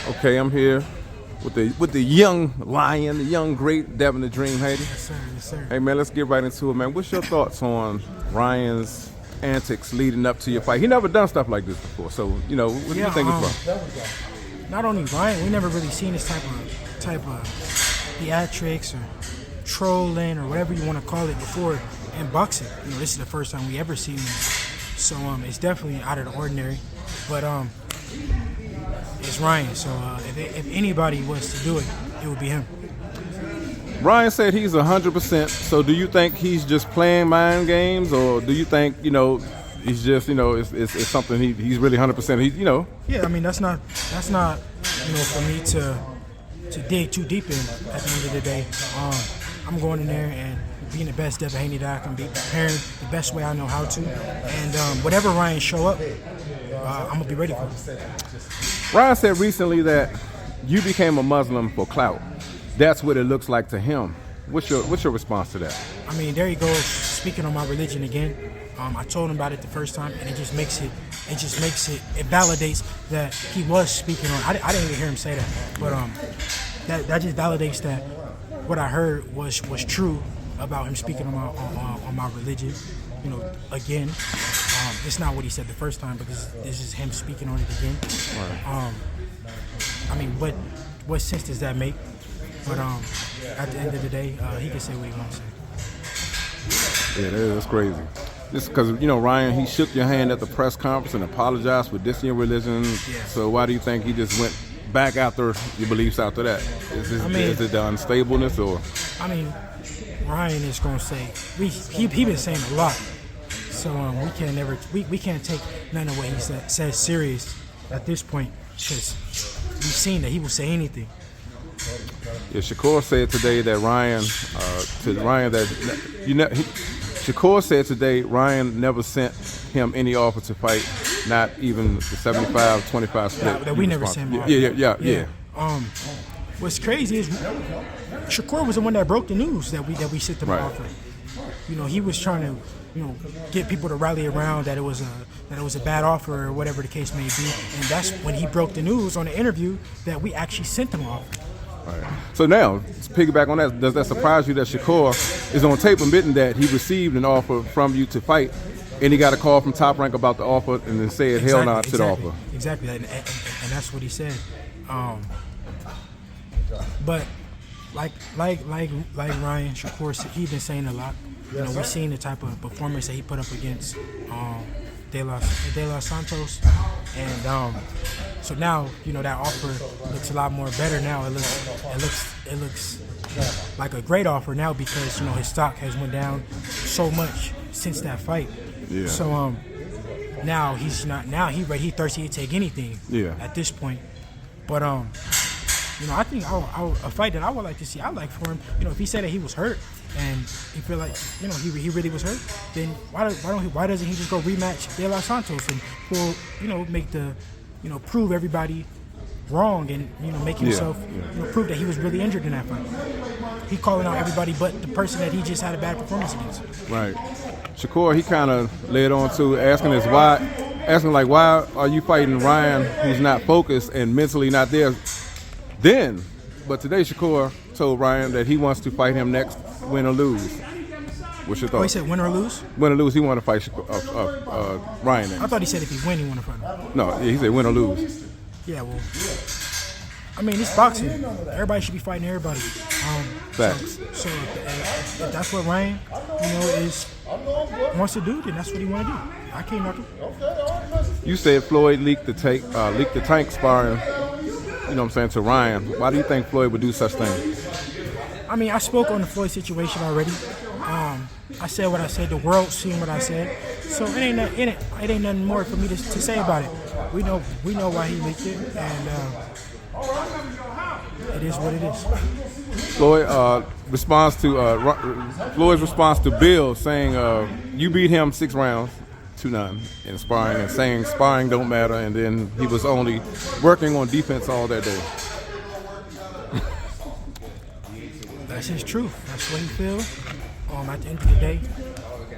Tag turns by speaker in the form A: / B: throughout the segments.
A: Okay, I'm here with the young lion, the young great Devin the Dream Haney.
B: Yes, sir. Yes, sir.
A: Hey man, let's get right into it, man. What's your thoughts on Ryan's antics leading up to your fight? He never done stuff like this before, so what do you think it's from?
B: Not only Ryan, we never really seen this type of theatrics or trolling or whatever you want to call it before in boxing. This is the first time we ever seen this, so it's definitely out of the ordinary. But it's Ryan, so if anybody was to do it, it would be him.
A: Ryan said he's 100%. So do you think he's just playing mind games, or do you think he's just it's something he's really 100%?
B: Yeah, I mean that's not for me to dig too deep in. At the end of the day, I'm going in there and being the best Devin Haney that I can be, preparing the best way I know how to, and whatever Ryan show up, I'm gonna be ready for it.
A: Ryan said recently that you became a Muslim for clout. That's what it looks like to him. What's your response to that?
B: I mean, there he goes speaking on my religion again. I told him about it the first time, and it validates that he was speaking on. I didn't even hear him say that, but that just validates that what I heard was true about him speaking on my religion. Again, it's not what he said the first time, because this is him speaking on it again. Right. I mean, what sense does that make? But at the end of the day, he can say what he wants to say.
A: Yeah, that's crazy. Just because, Ryan, he shook your hand at the press conference and apologized for dissing your religion. Yeah. So why do you think he just went back after your beliefs after that? Is it the unstableness, or?
B: I mean, Ryan is going to say, he been saying a lot. So we can't take none of what he says serious at this point, because we've seen that he will say anything.
A: Yeah, Shakur said today that Shakur said today Ryan never sent him any offer to fight, not even the 75-25 split.
B: That we never sent him.
A: Yeah.
B: What's crazy is Shakur was the one that broke the news that we sent him an offer. He was trying to get people to rally around that it was a bad offer or whatever the case may be, and that's when he broke the news on the interview that we actually sent him an offer.
A: Right. So now, to piggyback on that, does that surprise you that Shakur is on tape admitting that he received an offer from you to fight, and he got a call from Top Rank about the offer, and then said hell no to the offer?
B: Exactly, and that's what he said. But like Ryan, Shakur, he been saying a lot. We've seen the type of performance that he put up against De Los Santos, and so now that offer looks a lot more better now. It looks like a great offer now, because his stock has went down so much since that fight.
A: Yeah.
B: So now he's not. Now he thirsty to take anything.
A: Yeah.
B: At this point, but I think a fight that I would like to see, I'd like for him, if he said that he was hurt and he feel like, he really was hurt, then why doesn't he just go rematch De Los Santos and make the, prove everybody wrong and, make himself, prove that he was really injured in that fight. He calling out everybody but the person that he just had a bad performance against.
A: Right. Shakur, he kind of led on to asking why are you fighting Ryan, who's not focused and mentally not there? But today Shakur told Ryan that he wants to fight him next, win or lose. What's your thought?
B: Oh, he said win or lose?
A: Win or lose, he want to fight Ryan next.
B: I thought he said if he win, he want to fight him.
A: No, he said win or lose.
B: Yeah, well, I mean, it's boxing. Everybody should be fighting everybody.
A: Facts.
B: So if that's what Ryan, wants to do, then that's what he want to do. I can't knock it.
A: You said Floyd leaked the tank sparring, to Ryan. Why do you think Floyd would do such things?
B: I mean, I spoke on the Floyd situation already. I said what I said. The world seen what I said. So it ain't nothing more for me to say about it. We know why he leaked it, and it is what it is.
A: Floyd's response to Bill saying you beat him 6 rounds. 2-9 in sparring, and saying sparring don't matter, and then he was only working on defense all that day.
B: That's his truth. That's what he feels. At the end of the day,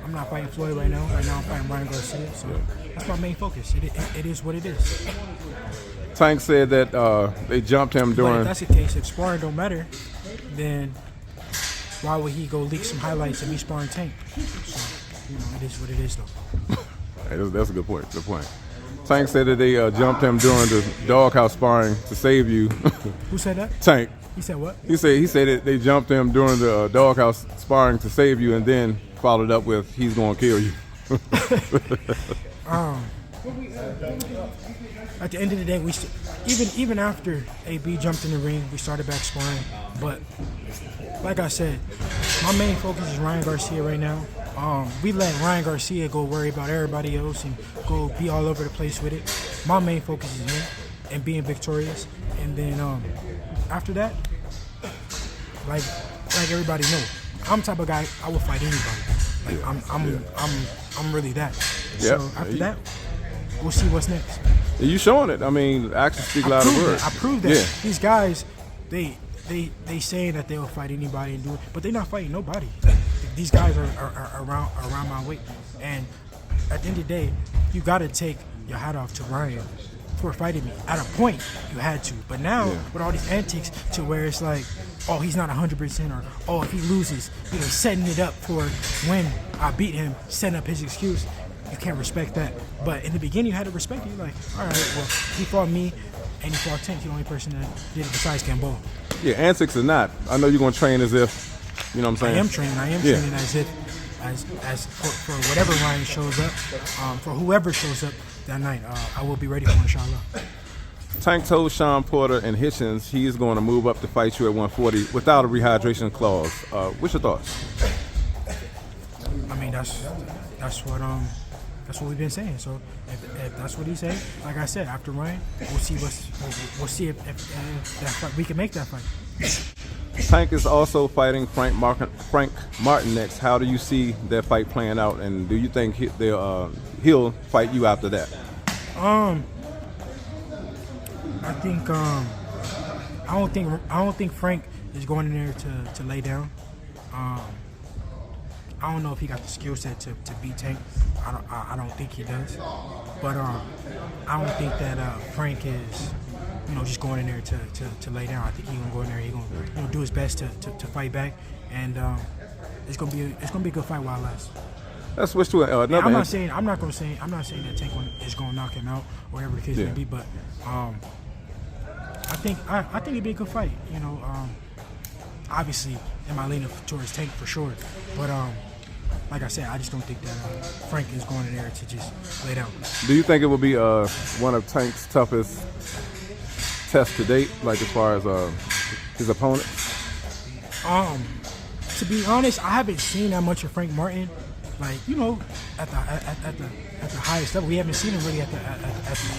B: I'm not fighting Floyd right now. Right now I'm fighting Ryan Garcia, so that's my main focus. It is what it is.
A: Tank said that they jumped him
B: But
A: during.
B: if that's the case, if sparring don't matter, then why would he go leak some highlights of me sparring Tank? So, it is what it is, though.
A: Hey, that's a good point. Good point. Tank said that they jumped him during the doghouse sparring to save you.
B: Who said that?
A: Tank.
B: He said what?
A: He said that they jumped him during the doghouse sparring to save you, and then followed up with he's going to kill you.
B: At the end of the day, even after AB jumped in the ring, we started back sparring. But like I said, my main focus is Ryan Garcia right now. We let Ryan Garcia go worry about everybody else and go be all over the place with it. My main focus is him and being victorious. And then after that, like everybody knows, I'm the type of guy I will fight anybody. Like I'm really that.
A: Yep.
B: So after that, we'll see what's next.
A: You showing it. I mean, actions speak louder than words.
B: I proved that.
A: Yeah.
B: These guys, they saying that they'll fight anybody and do it, but they're not fighting nobody. These guys are around my weight, and at the end of the day, you got to take your hat off to Ryan for fighting me. At a point, you had to, but now with all these antics, to where it's like, oh, he's not 100%, or oh, if he loses, setting it up for when I beat him, setting up his excuse. You can't respect that. But in the beginning, you had to respect it. You're like, all right, well, he fought me, and he fought Tank. He's the only person that did it besides Gamboa.
A: Yeah, antics or not, I know you're going to train as if, you know what I'm saying?
B: I am training as if, as for whatever Ryan shows up, for whoever shows up that night, I will be ready for, inshallah.
A: Tank told Sean Porter and Hitchens he's going to move up to fight you at 140 without a rehydration clause. What's your thoughts?
B: I mean, that's what we've been saying. So if that's what he said, like I said, after Ryan, we'll see if that fight, we can make that fight.
A: Tank is also fighting Frank Martin next. How do you see that fight playing out, and do you think he'll fight you after that?
B: I think I don't think Frank is going in there to lay down. I don't know if he got the skill set to beat Tank. I don't think he does. But I don't think that Frank is, just going in there to lay down. I think he's gonna go in there. He's gonna do his best to fight back, and it's gonna be a good fight while it lasts.
A: Let's switch to another.
B: I'm not saying that Tank is gonna knock him out, or whatever the case may be. But I think it'd be a good fight. Obviously, am I leaning towards Tank for sure? But like I said, I just don't think that Frank is going in there to just lay down.
A: Do you think it will be one of Tank's toughest tests to date, like as far as his opponent?
B: To be honest, I haven't seen that much of Frank Martin. Like, at the highest level, we haven't seen him really at the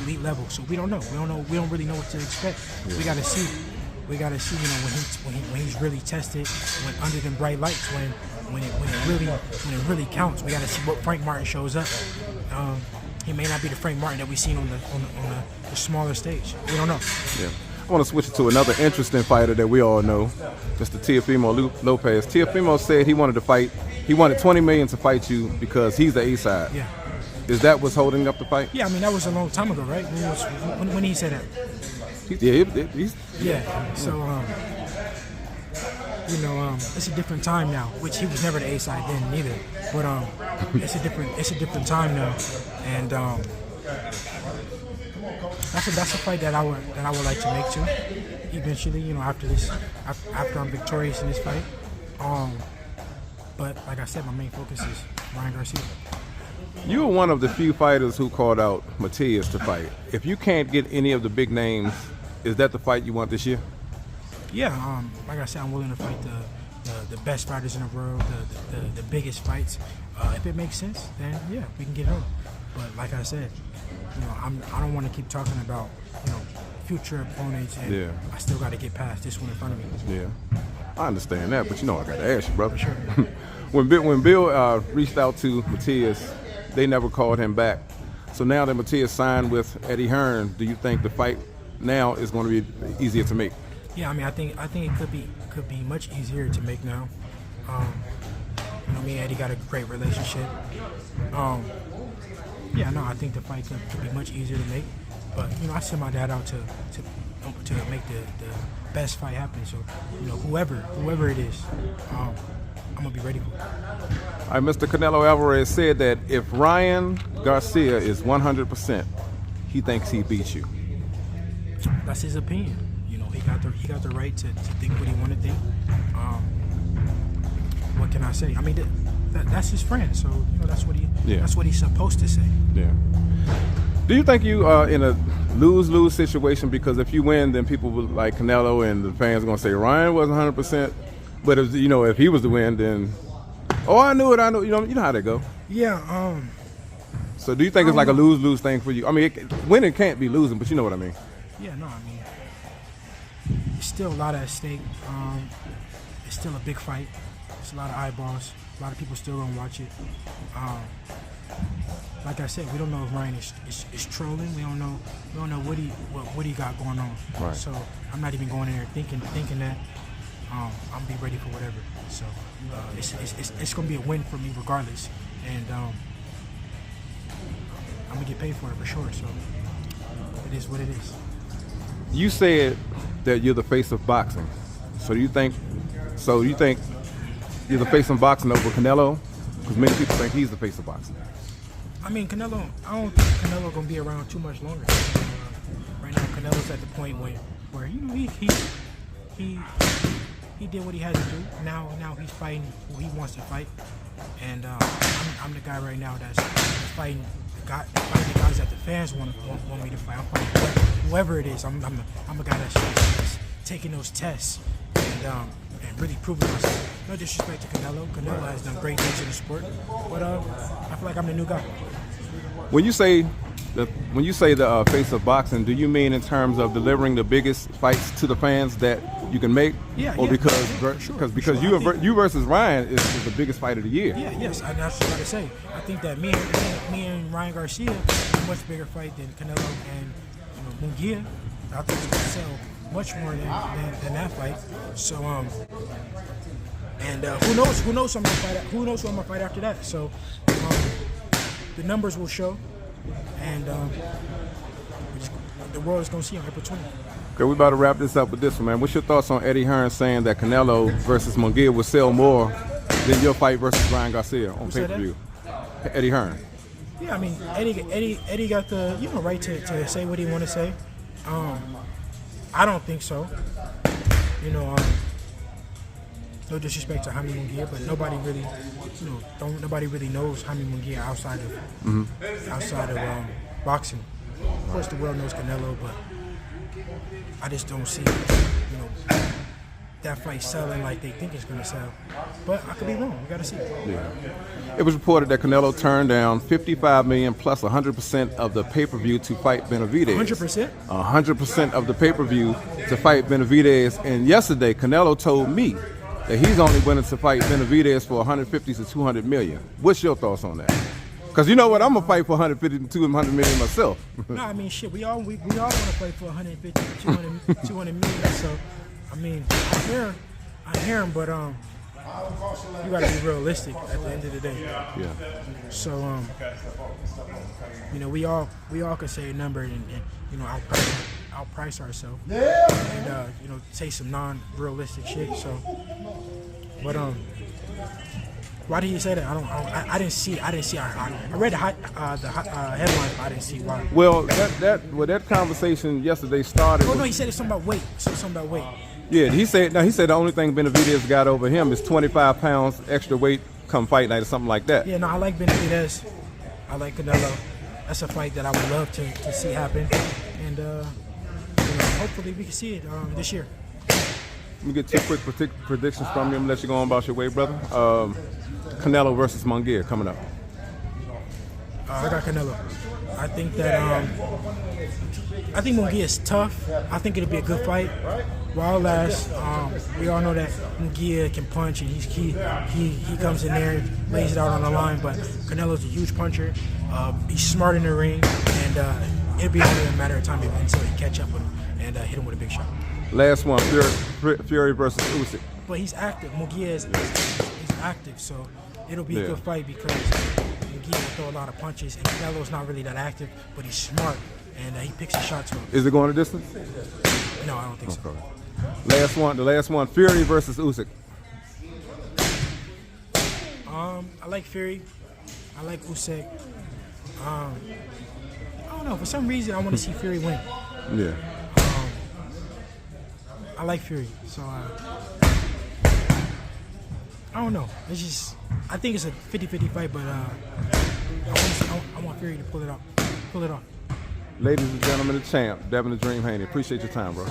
B: elite level, so we don't know. We don't really know what to expect. Yeah. We gotta see. When he's really tested, when under them bright lights, when it really counts. We gotta see what Frank Martin shows up. He may not be the Frank Martin that we've seen on the smaller stage. We don't know.
A: Yeah. I want to switch it to another interesting fighter that we all know, Mr. Teofimo Lopez. Teofimo said he wanted to fight. He wanted $20 million to fight you because he's the A-side.
B: Yeah.
A: Is that what's holding up the fight?
B: Yeah, I mean, that was a long time ago, right? When he said that.
A: Yeah.
B: So, it's a different time now, which he was never the A-side then neither. But it's a different time now, and that's a fight that I would like to make too. Eventually, after I'm victorious in this fight. But like I said, my main focus is Ryan Garcia.
A: You were one of the few fighters who called out Matias to fight. If you can't get any of the big names, is that the fight you want this year?
B: Yeah, like I said, I'm willing to fight the best fighters in the world, the biggest fights. If it makes sense, then yeah, we can get it on. But like I said, I don't want to keep talking about future opponents, and I still got to get past this one in front of me.
A: Yeah, I understand that, but I got to ask you, brother.
B: Sure.
A: When Bill reached out to Matias, they never called him back. So now that Matias signed with Eddie Hearn, do you think the fight now is going to be easier to make?
B: Yeah, I mean, I think it could be much easier to make now. Me and Eddie got a great relationship. I think the fight could be much easier to make. But I sent my dad out to make the best fight happen. So whoever it is, I'm gonna be ready for it.
A: All right, Mr. Canelo Alvarez said that if Ryan Garcia is 100%, he thinks he beats you.
B: That's his opinion. He got the right to think what he want to think. What can I say? I mean, that's his friend, so that's what he's supposed to say.
A: Yeah. Do you think you are in a lose-lose situation? Because if you win, then people will, like Canelo and the fans are gonna say Ryan wasn't 100%. But if if he was to win, then I knew it. You know how they go.
B: Yeah.
A: So do you think it's like a lose-lose thing for you? I mean, winning can't be losing, but you know what I mean.
B: Yeah. No. I mean, it's still a lot at stake. It's still a big fight. It's a lot of eyeballs. A lot of people still gonna watch it. Like I said, we don't know if Ryan is trolling. We don't know what he got going on.
A: Right.
B: So I'm not even going in there thinking that. I'm gonna be ready for whatever. So it's gonna be a win for me regardless, and I'm gonna get paid for it for sure. So it is what it is.
A: You said that you're the face of boxing. So you think you're the face of boxing over Canelo? Because many people think he's the face of boxing.
B: I mean, Canelo. I don't think Canelo gonna be around too much longer. Right now, Canelo's at the point where he did what he had to do. Now he's fighting who he wants to fight, and I'm the guy right now that's fighting the guys that the fans want me to fight. I'm fighting whoever it is. I'm a guy that's taking those tests and really proving myself. No disrespect to Canelo. Canelo has done great things in the sport, but I feel like I'm the new guy.
A: When you say the face of boxing, do you mean in terms of delivering the biggest fights to the fans that you can make?
B: Yeah.
A: Or
B: Sure.
A: because you versus Ryan is the biggest fight of the year.
B: Yeah. Yes. That's what I say. I think that me and Ryan Garcia are a much bigger fight than Canelo and Munguia. I think it's going to sell much more than that fight. So and who knows who knows who I'm gonna fight after that. So the numbers will show, and the world is gonna see on April 20th.
A: Okay, we about to wrap this up with this one, man. What's your thoughts on Eddie Hearn saying that Canelo versus Munguia will sell more than your fight versus Ryan Garcia on pay-per-view? Eddie Hearn.
B: Yeah, I mean, Eddie got the right to say what he want to say. I don't think so. No disrespect to Jaime Munguia, but nobody really knows Jaime Munguia outside of boxing. Of course, the world knows Canelo, but I just don't see that fight selling like they think it's going to sell. But I could be wrong. We got to see.
A: Yeah. It was reported that Canelo turned down $55 million plus 100% of the pay-per-view to fight Benavidez.
B: 100%?
A: 100% of the pay-per-view to fight Benavidez. And yesterday, Canelo told me that he's only willing to fight Benavidez for 150 to 200 million. What's your thoughts on that? Because you know what, I'm gonna fight for 150 to 200 million myself.
B: No, I mean shit. We all want to fight for 150 to 200 million. So, I mean, I hear him, but you gotta be realistic at the end of the day.
A: Yeah.
B: So we all can say a number and outprice ourselves. And say some non-realistic shit. So, but why did he say that? I didn't see. I read the headline, but I didn't see why.
A: Well, that conversation yesterday started.
B: Oh no, he said it's something about weight. Something about weight.
A: Yeah, he said the only thing Benavidez got over him is 25 pounds extra weight come fight night or something like that.
B: Yeah, no, I like Benavidez. I like Canelo. That's a fight that I would love to see happen, and hopefully we can see it this year.
A: Let me get two quick predictions from you and let you go on about your way, brother. Canelo versus Munguia coming up.
B: I got Canelo. I think that Munguia is tough. I think it'll be a good fight. While last, we all know that Munguia can punch, and he comes in there, lays it out on the line. But Canelo's a huge puncher. He's smart in the ring, and it'll be only a matter of time until he catch up with him and hit him with a big shot.
A: Last one, Fury versus Usyk.
B: But he's active. Munguia is active, so it'll be a good fight because Munguia will throw a lot of punches, and Canelo's not really that active, but he's smart. and he picks his shots well.
A: Is it going the distance?
B: No, I don't think so.
A: Okay. The last one, Fury versus Usyk.
B: I like Fury. I like Usyk. I don't know. For some reason, I want to see Fury win.
A: Yeah.
B: I like Fury, so I don't know. It's just I think it's a 50-50 fight, but I want Fury to pull it off.
A: Ladies and gentlemen, the champ, Devin the Dream Haney. Appreciate your time, bro.